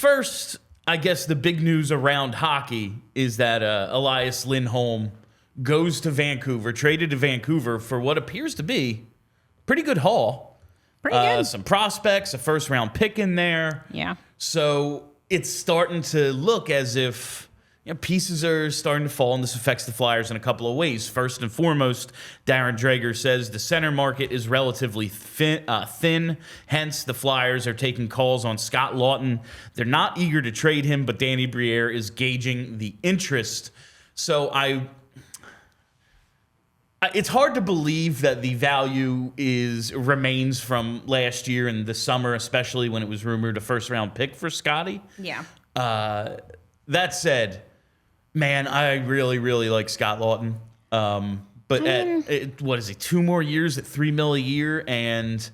first, I guess the big news around hockey is that Elias Lindholm goes to Vancouver, traded to Vancouver for what appears to be pretty good haul. Pretty good. Some prospects, a first-round pick in there. Yeah. So it's starting to look as if pieces are starting to fall, and this affects the Flyers in a couple of ways. First and foremost, Darren Dreger says the center market is relatively thin. Hence, the Flyers are taking calls on Scott Laughton. They're not eager to trade him, but Danny Briere is gauging the interest. So it's hard to believe that the value remains from last year in the summer, especially when it was rumored a first-round pick for Scotty. Yeah. That said, man, I really, really like Scott Laughton. But what is he, 2 more years at $3 million a year? And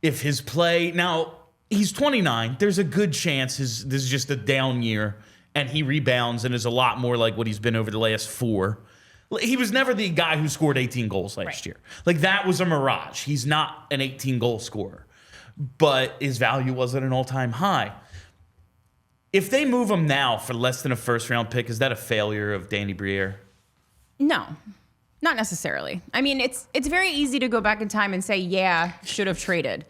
if his play... Now, he's 29. There's a good chance this is just a down year, and he rebounds and is a lot more like what he's been over the last 4. He was never the guy who scored 18 goals last year. Like, that was a mirage. He's not an 18-goal scorer. But his value was at an all-time high. If they move him now for less than a first-round pick, is that a failure of Danny Briere? No, not necessarily. I mean, it's very easy to go back in time and say, yeah, should have traded.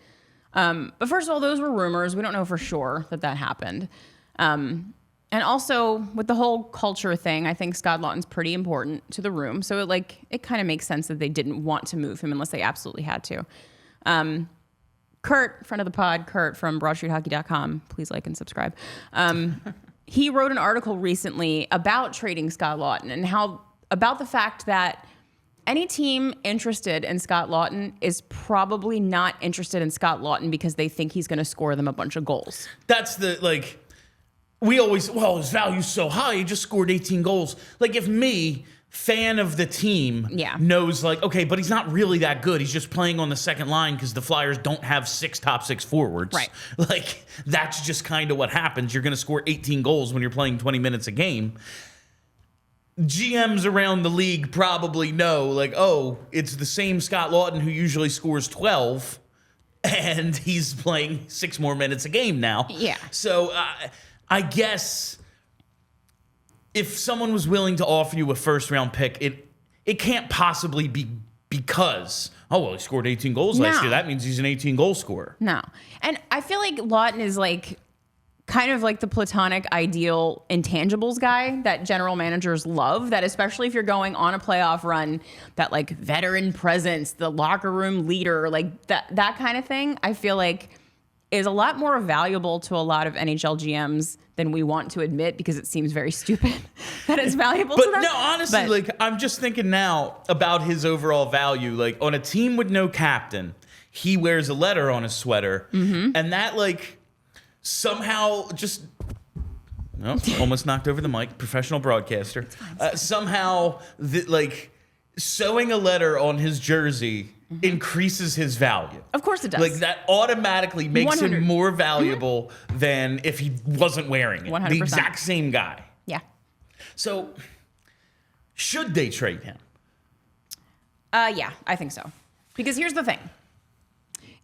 But first of all, those were rumors. We don't know for sure that happened. And also, with the whole culture thing, I think Scott Laughton's pretty important to the room. So it kind of makes sense that they didn't want to move him unless they absolutely had to. Kurt, friend of the pod, Kurt from BroadStreetHockey.com, please like and subscribe. He wrote an article recently about trading Scott Laughton and about the fact that any team interested in Scott Laughton is probably not interested in Scott Laughton because they think he's going to score them a bunch of goals. That's we always, his value's so high, he just scored 18 goals. Like, if me, fan of the team, knows, okay, but he's not really that good. He's just playing on the second line because the Flyers don't have 6 top 6 forwards. Right. That's just kind of what happens. You're going to score 18 goals when you're playing 20 minutes a game. GMs around the league probably know, it's the same Scott Laughton who usually scores 12, and he's playing 6 more minutes a game now. Yeah. So, I guess if someone was willing to offer you a first-round pick, it can't possibly be because, he scored 18 goals last year. That means he's an 18-goal scorer. No. And I feel like Laughton is kind of like the platonic ideal intangibles guy that general managers love, that especially if you're going on a playoff run, that veteran presence, the locker room leader, that kind of thing, I feel like is a lot more valuable to a lot of NHL GMs than we want to admit because it seems very stupid that it's valuable to them. But no, honestly, I'm just thinking now about his overall value. On a team with no captain, he wears a letter on his sweater, and that somehow just... almost knocked over the mic. Professional broadcaster. Somehow, sewing a letter on his jersey increases his value. Of course it does. That automatically makes him more valuable than if he wasn't wearing it. 100%. The exact same guy. Yeah. So, should they trade him? Yeah, I think so. Because here's the thing.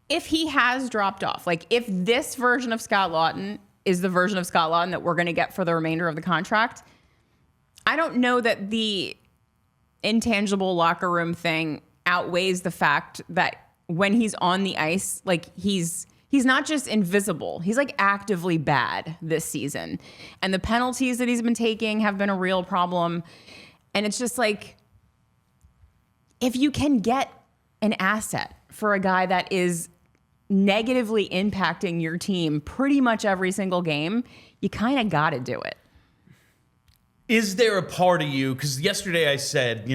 If he has dropped off, if this version of Scott Laughton is the version of Scott Laughton that we're going to get for the remainder of the contract, I don't know that the intangible locker room thing outweighs the fact that when he's on the ice, he's not just invisible. He's actively bad this season. And the penalties that he's been taking have been a real problem. And it's just if you can get an asset for a guy that is negatively impacting your team pretty much every single game, you kind of got to do it. Is there a part of you, because yesterday I said,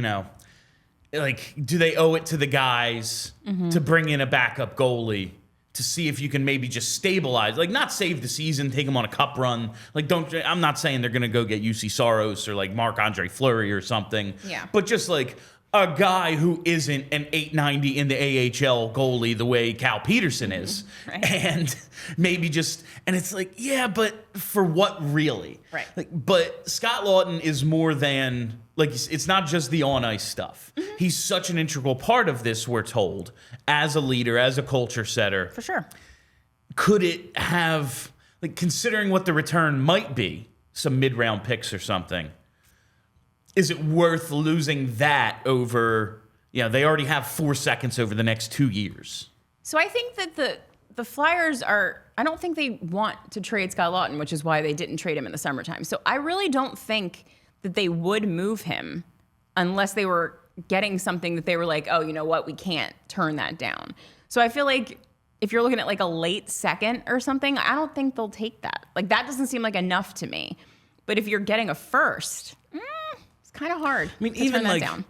do they owe it to the guys to bring in a backup goalie to see if you can maybe just stabilize, not save the season, take them on a cup run. I'm not saying they're going to go get UC Saros or Marc-Andre Fleury or something. Yeah. But just a guy who isn't an .890 in the AHL goalie the way Cal Peterson is. Right. And maybe just, and it's but for what really? Right. But Scott Laughton is more than, it's not just the on-ice stuff. He's such an integral part of this, we're told, as a leader, as a culture setter. For sure. Could it have, like considering what the return might be, some mid-round picks or something, is it worth losing that over, they already have 4 seconds over the next 2 years? So I think that the Flyers I don't think they want to trade Scott Laughton, which is why they didn't trade him in the summertime. So I really don't think that they would move him unless they were getting something that they were like, oh, you know what, we can't turn that down. So I feel like if you're looking at like a late second or something, I don't think they'll take that. Like that doesn't seem like enough to me. But if you're getting a first, it's kind of hard. I mean, to even turn that like, down.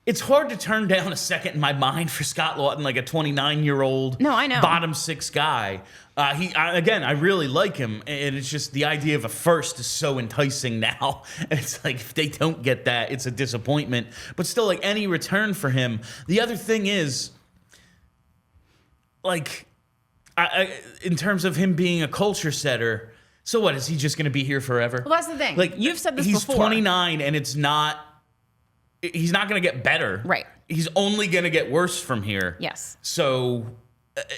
It's hard to turn down a second in my mind for Scott Laughton, like a 29-year-old No, I know. bottom six guy. I really like him, and it's just the idea of a first is so enticing now. And it's like if they don't get that, it's a disappointment. But still, like any return for him. The other thing is, like, in terms of him being a culture setter, so what, is he just going to be here forever? Well, that's the thing. Like, you've said this he's before. 29, and he's not going to get better. Right. He's only going to get worse from here. Yes. So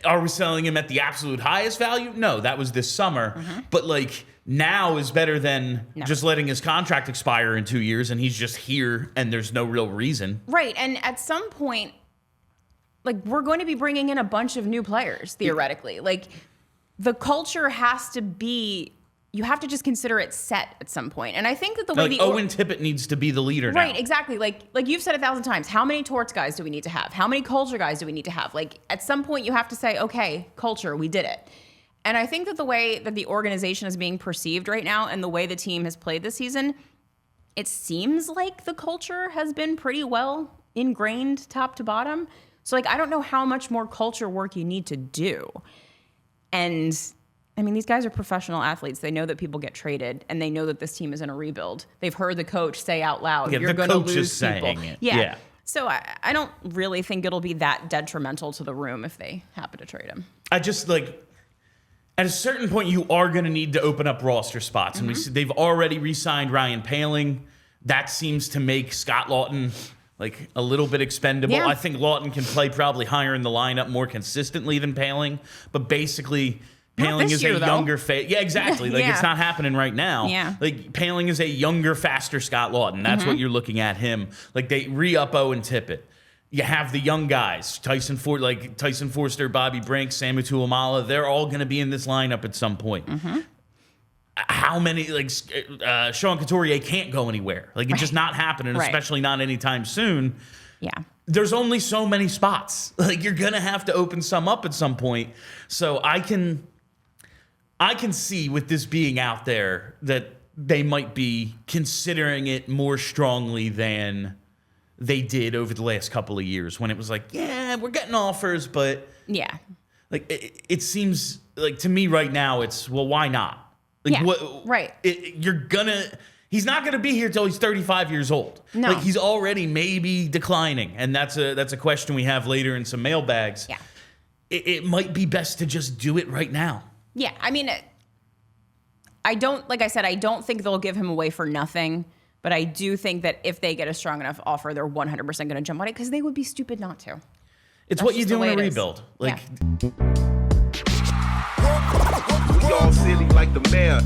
are we selling him at the absolute highest value? No, that was this summer. But like now is better than just letting his contract expire in 2 years and he's just here and there's no real reason. Right. And at some point, like we're going to be bringing in a bunch of new players, theoretically. Like the culture has to be, you have to just consider it set at some point. And I think that the way Owen Tippett needs to be the leader now. Right, exactly. Like you've said 1,000 times, how many torts guys do we need to have? How many culture guys do we need to have? Like at some point you have to say, okay, culture, we did it. And I think that the way that the organization is being perceived right now and the way the team has played this season, it seems like the culture has been pretty well ingrained top to bottom. So like I don't know how much more culture work you need to do. And I mean, these guys are professional athletes. They know that people get traded, and they know that this team is in a rebuild. They've heard the coach say out loud, "You're going to lose people." It. Yeah. So I don't really think it'll be that detrimental to the room if they happen to trade him. I just like at a certain point you are going to need to open up roster spots, and they've already re-signed Ryan Poehling. That seems to make Scott Laughton like a little bit expendable. Yeah. I think Laughton can play probably higher in the lineup more consistently than Poehling, but basically. Poehling is a younger face. Yeah, exactly. Like it's not happening right now. Yeah. Like Poehling is a younger, faster Scott Laughton. That's what you're looking at him. Like they re-up Owen Tippett. You have the young guys, Tyson Forster, Bobby Brink, Samu Tuamala. They're all going to be in this lineup at some point. How many Sean Couturier can't go anywhere. Like it's just not happening, especially not anytime soon. Yeah. There's only so many spots. Like you're gonna have to open some up at some point. So I can see with this being out there that they might be considering it more strongly than they did over the last couple of years when it was like, yeah, we're getting offers, but yeah, like it seems like to me right now it's, well, why not? Like right. He's not going to be here till he's 35 years old. No. Like he's already maybe declining, and that's a question we have later in some mailbags. Yeah. It might be best to just do it right now. Yeah, I mean, I don't think they'll give him away for nothing, but I do think that if they get a strong enough offer, they're 100% going to jump on it because they would be stupid not to. It's what you do in a rebuild. Like, We all silly like the mayor.